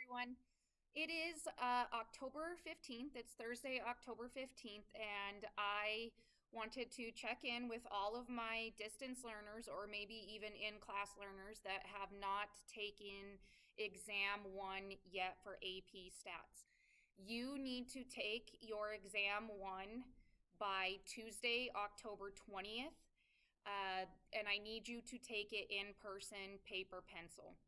everyone. It is October 15th. It's Thursday, October 15th, and I wanted to check in with all of my distance learners or maybe even in-class learners that have not taken exam one yet for AP Stats. You need to take your exam one by Tuesday, October 20th, and I need you to take it in person, paper, pencil.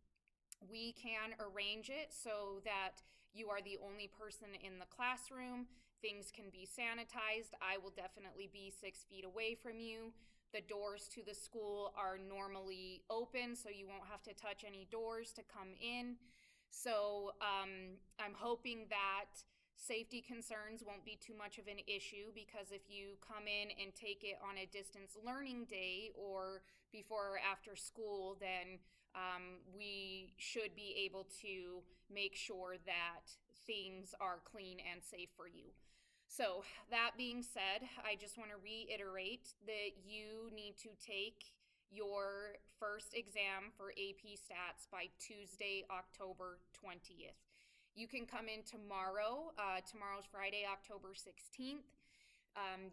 We can arrange it so that you are the only person in the classroom. Things can be sanitized. I will definitely be 6 feet away from you. The doors to the school are normally open, so you won't have to touch any doors to come in. So I'm hoping that safety concerns won't be too much of an issue, because if you come in and take it on a distance learning day or before or after school, then we should be able to make sure that things are clean and safe for you. So that being said, I just want to reiterate that you need to take your first exam for AP Stats by Tuesday, October 20th. You can come in tomorrow. Tomorrow's Friday, October 16th.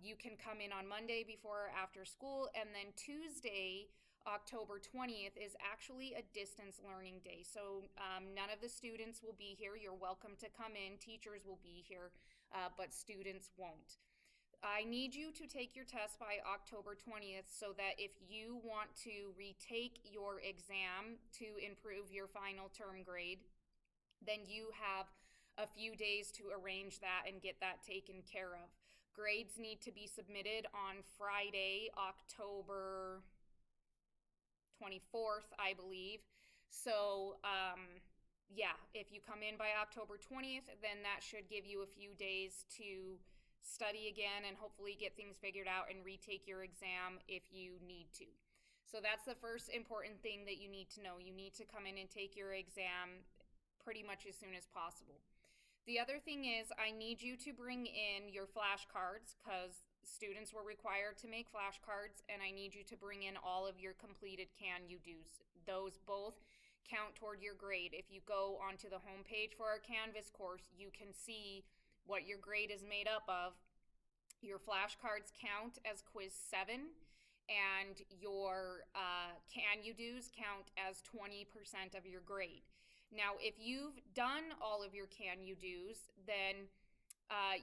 You can come in on Monday before or after school, and then Tuesday, October 20th, is actually a distance learning day. So none of the students will be here. You're welcome to come in. Teachers will be here, but students won't. I need you to take your test by October 20th so that if you want to retake your exam to improve your final term grade, then you have a few days to arrange that and get that taken care of. Grades need to be submitted on Friday, October 24th, I believe. So, if you come in by October 20th, then that should give you a few days to study again and hopefully get things figured out and retake your exam if you need to. So that's the first important thing that you need to know. You need to come in and take your exam pretty much as soon as possible. The other thing is, I need you to bring in your flashcards, because students were required to make flashcards, and I need you to bring in all of your completed Can You Do's. Those both count toward your grade. If you go onto the homepage for our Canvas course, you can see what your grade is made up of. Your flashcards count as quiz 7, and your Can You Do's count as 20% of your grade. Now, if you've done all of your Can You Do's, then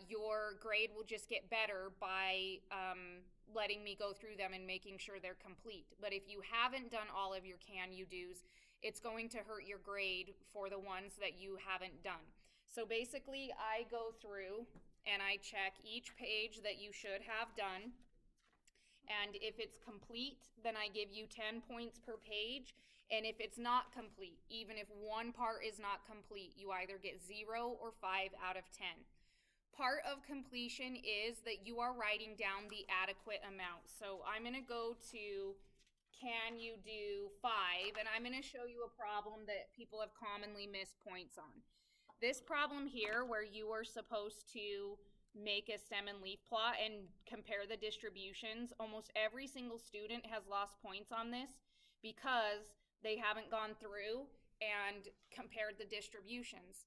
your grade will just get better by letting me go through them and making sure they're complete. But if you haven't done all of your Can You Do's, it's going to hurt your grade for the ones that you haven't done. So basically, I go through and I check each page that you should have done. And if it's complete, then I give you 10 points per page. And if it's not complete, even if one part is not complete, you either get 0 or 5 out of 10. Part of completion is that you are writing down the adequate amount. So I'm going to go to Can You Do 5, and I'm going to show you a problem that people have commonly missed points on. This problem here, where you are supposed to make a stem and leaf plot and compare the distributions, almost every single student has lost points on this because they haven't gone through and compared the distributions.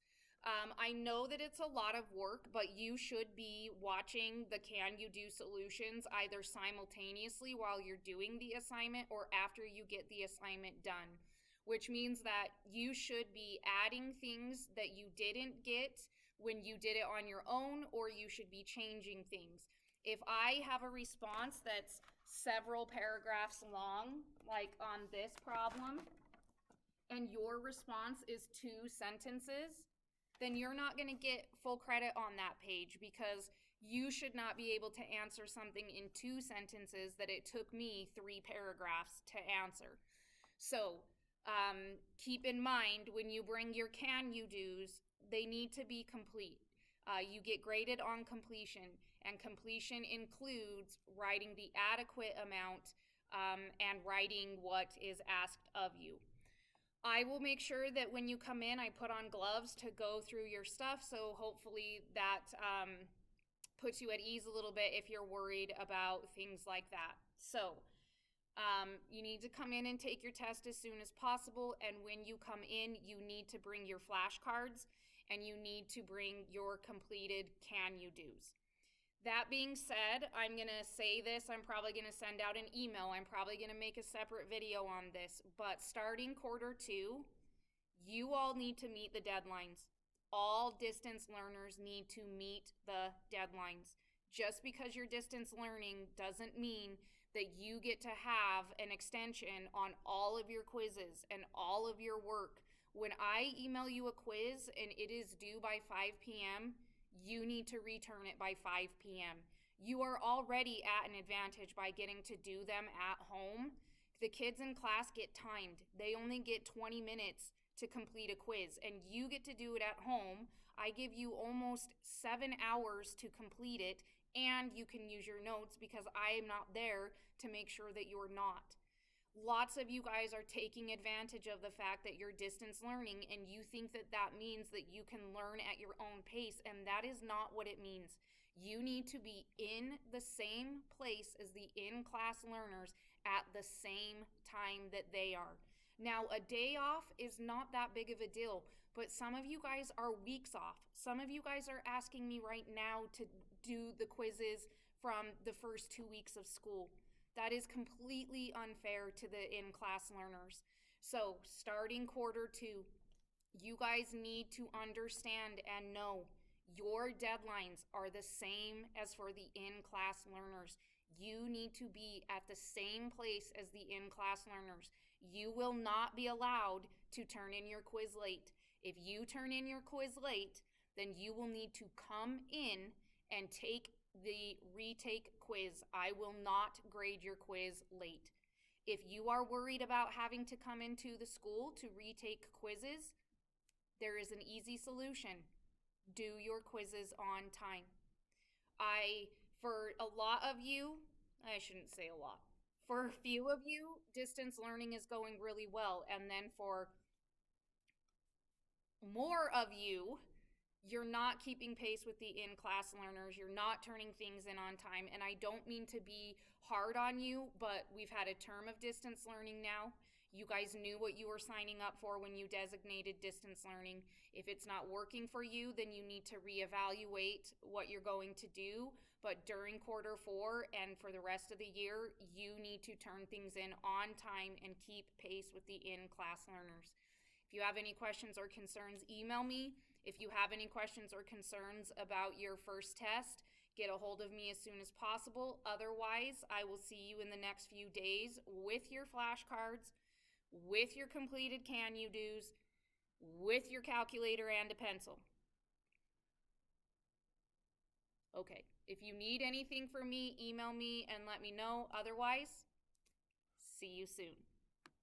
I know that it's a lot of work, but you should be watching the Can You Do solutions either simultaneously while you're doing the assignment or after you get the assignment done, which means that you should be adding things that you didn't get when you did it on your own, or you should be changing things. If I have a response that's several paragraphs long, like on this problem, and your response is 2 sentences, then you're not going to get full credit on that page, because you should not be able to answer something in 2 sentences that it took me 3 paragraphs to answer. So keep in mind, when you bring your Can You Do's, they need to be complete. You get graded on completion, and completion includes writing the adequate amount and writing what is asked of you. I will make sure that when you come in, I put on gloves to go through your stuff, so hopefully that puts you at ease a little bit if you're worried about things like that. So You need to come in and take your test as soon as possible. And when you come in, you need to bring your flashcards and you need to bring your completed Can You Do's. That being said, I'm going to say this. I'm probably going to send out an email. I'm probably going to make a separate video on this. But starting Q2, you all need to meet the deadlines. All distance learners need to meet the deadlines. Just because you're distance learning doesn't mean that you get to have an extension on all of your quizzes and all of your work. When I email you a quiz and it is due by 5 p.m., you need to return it by 5 p.m. You are already at an advantage by getting to do them at home. The kids in class get timed. They only get 20 minutes to complete a quiz, and you get to do it at home. I give you almost 7 hours to complete it, and you can use your notes because I am not there to make sure that you're not. Lots of you guys are taking advantage of the fact that you're distance learning and you think that that means that you can learn at your own pace, and that is not what it means. You need to be in the same place as the in-class learners at the same time that they are. Now, a day off is not that big of a deal, but some of you guys are weeks off. Some of you guys are asking me right now to do the quizzes from the first 2 weeks of school. That is completely unfair to the in-class learners. So starting Q2, you guys need to understand and know your deadlines are the same as for the in-class learners. You need to be at the same place as the in-class learners. You will not be allowed to turn in your quiz late. If you turn in your quiz late, then you will need to come in and take the retake quiz. I will not grade your quiz late. If you are worried about having to come into the school to retake quizzes, there is an easy solution. Do your quizzes on time. For a lot of you, I shouldn't say a lot. For a few of you, distance learning is going really well. And then for more of you, you're not keeping pace with the in-class learners. You're not turning things in on time. And I don't mean to be hard on you, but we've had a term of distance learning now. You guys knew what you were signing up for when you designated distance learning. If it's not working for you, then you need to reevaluate what you're going to do. But during Q4 and for the rest of the year, you need to turn things in on time and keep pace with the in-class learners. If you have any questions or concerns, email me. If you have any questions or concerns about your first test, get a hold of me as soon as possible. Otherwise, I will see you in the next few days with your flashcards, with your completed Can You Do's, with your calculator and a pencil. Okay, if you need anything from me, email me and let me know. Otherwise, see you soon.